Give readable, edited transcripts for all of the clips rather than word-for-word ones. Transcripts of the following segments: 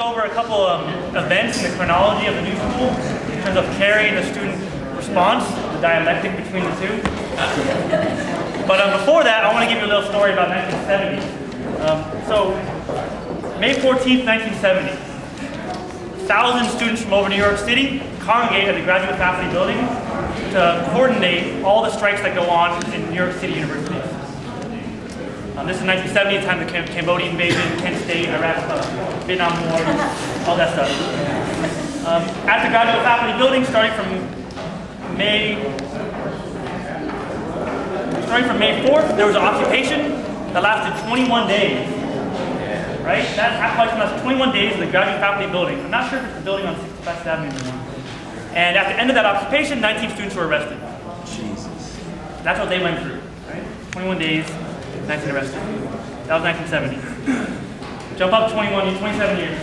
go over a couple events in the chronology of the new school in terms of Kerrey and the student response, the dialectic between the two. But before that, I want to give you a little story about 1970. So, May 14th, 1970, 1,000 students from over New York City congregate at the Graduate Faculty Building to coordinate all the strikes that go on in New York City universities. This is 1970, the time of the Cambodian invasion, Kent State, Iraq, Vietnam War, all that stuff. At the Graduate Faculty Building, starting from May 4th, there was an occupation that lasted 21 days. Right? That occupation lasted 21 days in the Graduate Faculty Building. I'm not sure if it's the building on 65th Avenue anymore. And at the end of that occupation, 19 students were arrested. Jesus. That's what they went through. Right? 21 days, 19 arrested. That was 1970. Jump up 27 years.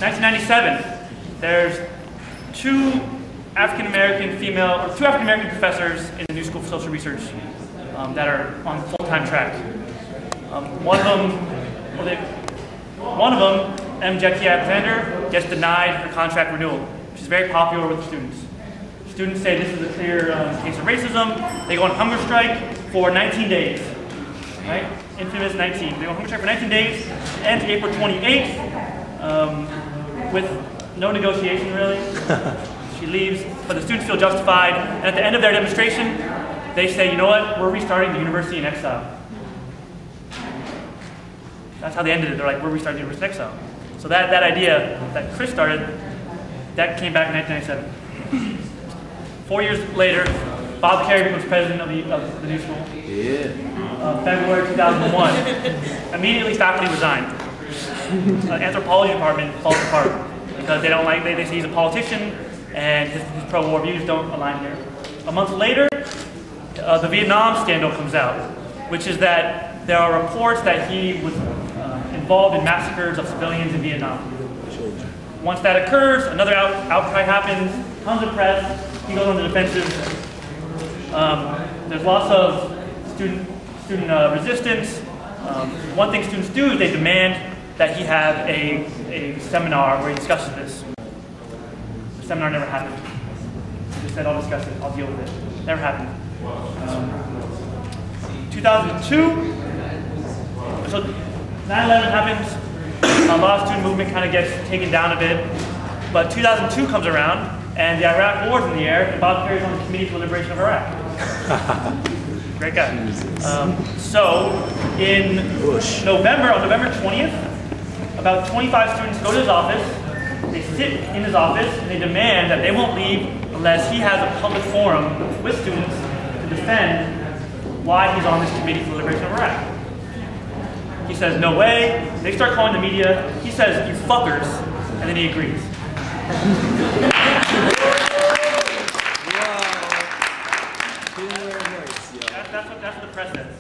1997, there's two African-American professors in the New School for Social Research that are on full-time track. One of them, M. Jackie Alexander, gets denied her contract renewal, which is very popular with the students. Students say this is a clear case of racism. They go on hunger strike for 19 days. Right? Infamous 19. They go on hunger strike for 19 days, ends April 28th, with no negotiation really. She leaves, but the students feel justified, and at the end of their demonstration, they say, you know what, we're restarting the university in exile. That's how they ended it. They're like, we're restarting the university in exile. So that idea that Chris started, that came back in 1997. 4 years later, Bob Kerrey becomes president of the new school. Yeah. February 2001. Immediately faculty resigned. Anthropology department falls apart because they don't like, they say he's a politician and his pro-war views don't align here. A month later, the Vietnam scandal comes out, which is that there are reports that he was involved in massacres of civilians in Vietnam. Once that occurs, another outcry happens, tons of press, he goes on the defensive. There's lots of student resistance. One thing students do is they demand that he have a seminar where he discusses this. The seminar never happened. He just said, I'll discuss it, I'll deal with it. Never happened. 2002, so 9/11 happens. A lot of student movement kind of gets taken down a bit. But 2002 comes around, and the Iraq War is in the air, and Bob Kerrey's on the Committee for the Liberation of Iraq. Great guy. So in November, on November 20th, about 25 students go to his office. They sit in his office and they demand that they won't leave unless he has a public forum with students to defend why he's on this Committee for the Liberation of Iraq. He says, no way. They start calling the media. He says, you fuckers, and then he agrees. That's what the press says.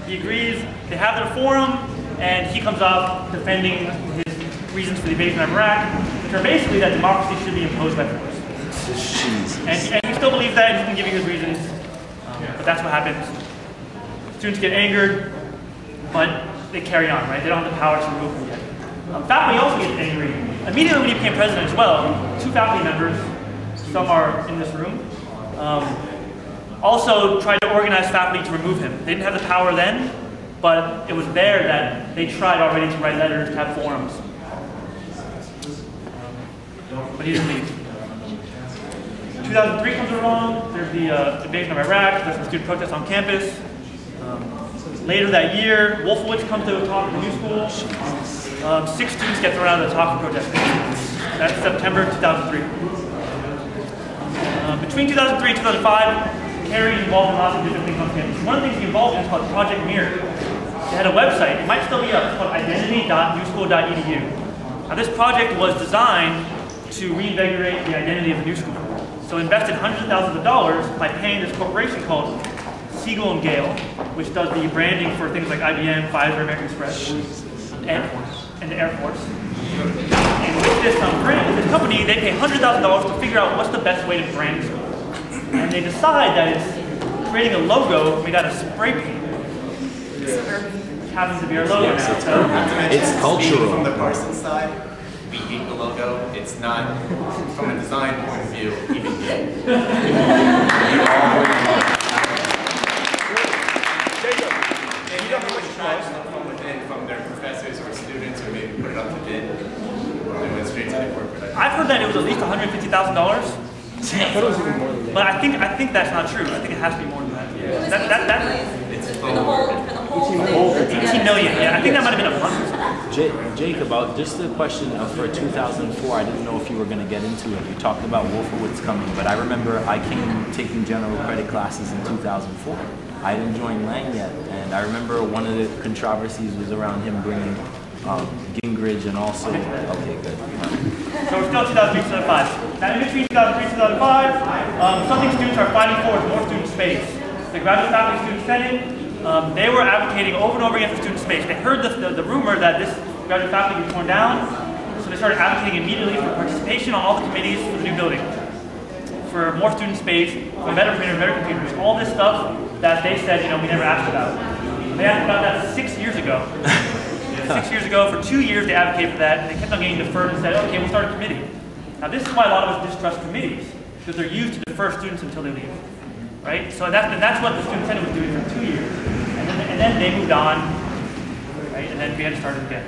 He agrees, they have their forum, and he comes off defending his reasons for the invasion of Iraq, which are basically that democracy should be imposed by force. And he still believes that, and he can give you his reasons, but that's what happens. Students get angered, but they carry on, right? They don't have the power to remove him yet. Faculty also get angry. Immediately when he became president as well, two faculty members, some are in this room, also tried to organize faculty to remove him. They didn't have the power then, but it was there that they tried already to write letters, to have forums. But he didn't leave. 2003 comes along, there's the invasion of Iraq, there's some student protests on campus. Later that year, Wolfowitz comes to a talk at the new school. 6 students get thrown out of the talk and protest. That's September 2003. Between 2003 and 2005, Kerrey is involved in lots of different things on campus. One of the things he's involved in is called Project Mirror. They had a website, it might still be up, it's called identity.newschool.edu. Now this project was designed to reinvigorate the identity of the new school. So invested hundreds of thousands of dollars by paying this corporation called Siegel & Gale, which does the branding for things like IBM, Pfizer, American Express, and the Air Force. And with this company, they pay $100,000 to figure out what's the best way to brand it. And they decide that it's creating a logo made out of spray paint. happens to be our logo now. So It's cultural. From the Parsons side, we hate the logo. It's not, from a design point of view, even good. If you don't know which tribes from within, from their professors or students, or maybe put it up to bid, or they went straight to the corporate. I've heard that it was at least $150,000. But I think that's not true. I think it has to be more than that. It's For the whole 18 million. Yeah, I think that might have been a month. Jake, about just the question of for 2004, I didn't know if you were going to get into it. You talked about Wolfowitz coming, but I remember I came taking general credit classes in 2004. I didn't join Lang yet, and I remember one of the controversies was around him bringing Gingrich and also, okay, good. So we're still 2003, 2005. Now in between 2003, 2005, something students are fighting for is more student space. The graduate faculty student senate, they were advocating over and over again for student space. They heard the rumor that this graduate faculty would be torn down, so they started advocating immediately for participation on all the committees for the new building, for more student space, for better printers, better computers, all this stuff that they said, we never asked about. They asked about that 6 years ago. 6 years ago, for 2 years, they advocated for that, and they kept on getting deferred and said, okay, we'll start a committee. Now, this is why a lot of us distrust committees, because they're used to defer students until they leave, right? So that's what the Student Senate was doing for 2 years. And then they moved on, right? And then we had to start it again.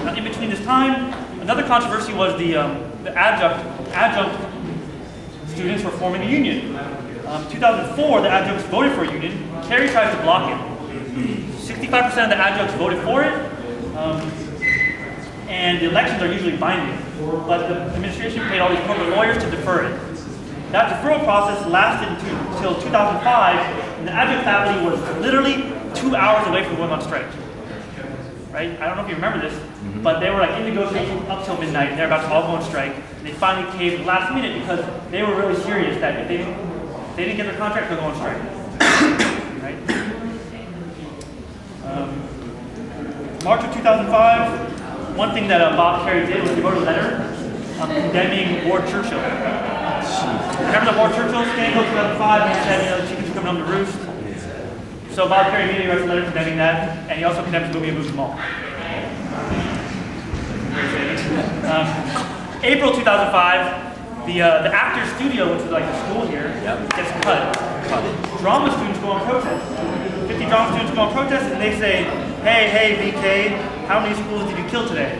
Now, in between this time, another controversy was the adjunct students were forming a union. 2004, the adjuncts voted for a union. Kerrey tries to block it. 65% of the adjuncts voted for it, and the elections are usually binding. But the administration paid all these corporate lawyers to defer it. That deferral process lasted until 2005, and the adjunct faculty was literally 2 hours away from going on strike. Right? I don't know if you remember this, but they were like in negotiations up till midnight, and they're about to all go on strike. And they finally caved at the last minute because they were really serious that if they didn't get their contract, they'll go on strike. Right? March of 2005, one thing that Bob Kerrey did was he wrote a letter condemning Ward Churchill. Remember the Ward Churchill scandal 2005? He said, the chickens are coming home to roost. So Bob Kerrey immediately writes a letter condemning that, and he also condemns the movie Move Them All. April 2005, the Actors Studio, which is like the school here, gets cut. Drama students go on protest. 50 drama students go on protest, and they say, hey, BK, how many schools did you kill today?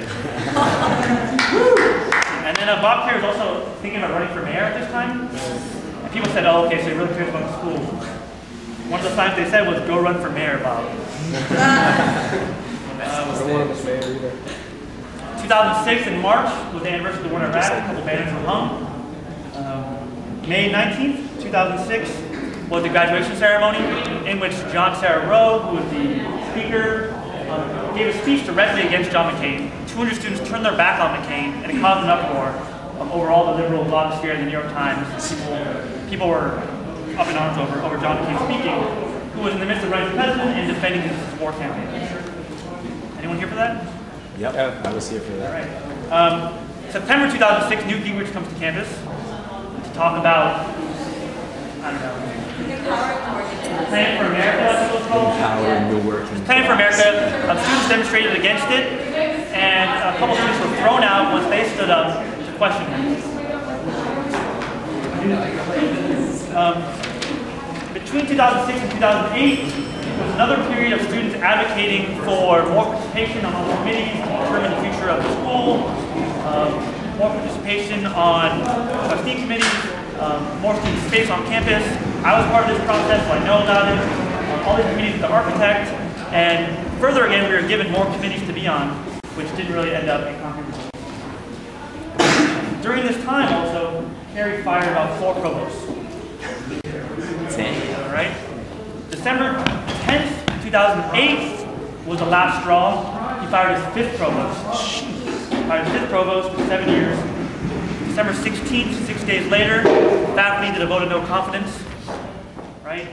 And then Bob Kerrey was also thinking about running for mayor at this time. And people said, oh, okay, so he really cares about the school. One of the signs they said was, go run for mayor, Bob. I don't want him as mayor either. 2006 in March was the anniversary of the war in Iraq. A couple banners were hung. May 19th, 2006 was the graduation ceremony in which John Sarah Rowe, who was the speaker, gave a speech directly against John McCain. 200 students turned their back on McCain, and it caused an uproar over all the liberal blogosphere in the New York Times. People were up in arms over John McCain speaking, who was in the midst of running for president and defending his war campaign. Anyone here for that? Yep, I was here for that. All right. September 2006, Newt Gingrich comes to campus to talk about, I don't know, Plan for America, that's what it's called. Empowering your working Plan for America. Students demonstrated against it, and a couple students were thrown out once they stood up to question him. Between 2006 and 2008, there was another period of students advocating for more participation on all the committees to determine the future of the school, more participation on trustee committees, more student space on campus. I was part of this process, so I know about it. All these committees with the architect, and further again, we were given more committees to be on, which didn't really end up in concrete results. During this time, also, Kerrey fired about 4 provosts. All right. December 10th, 2008 was the last straw. He fired his 5th provost. He fired his 5th provost for 7 years. December 16th, 6 days later, faculty did a vote of no confidence. Right?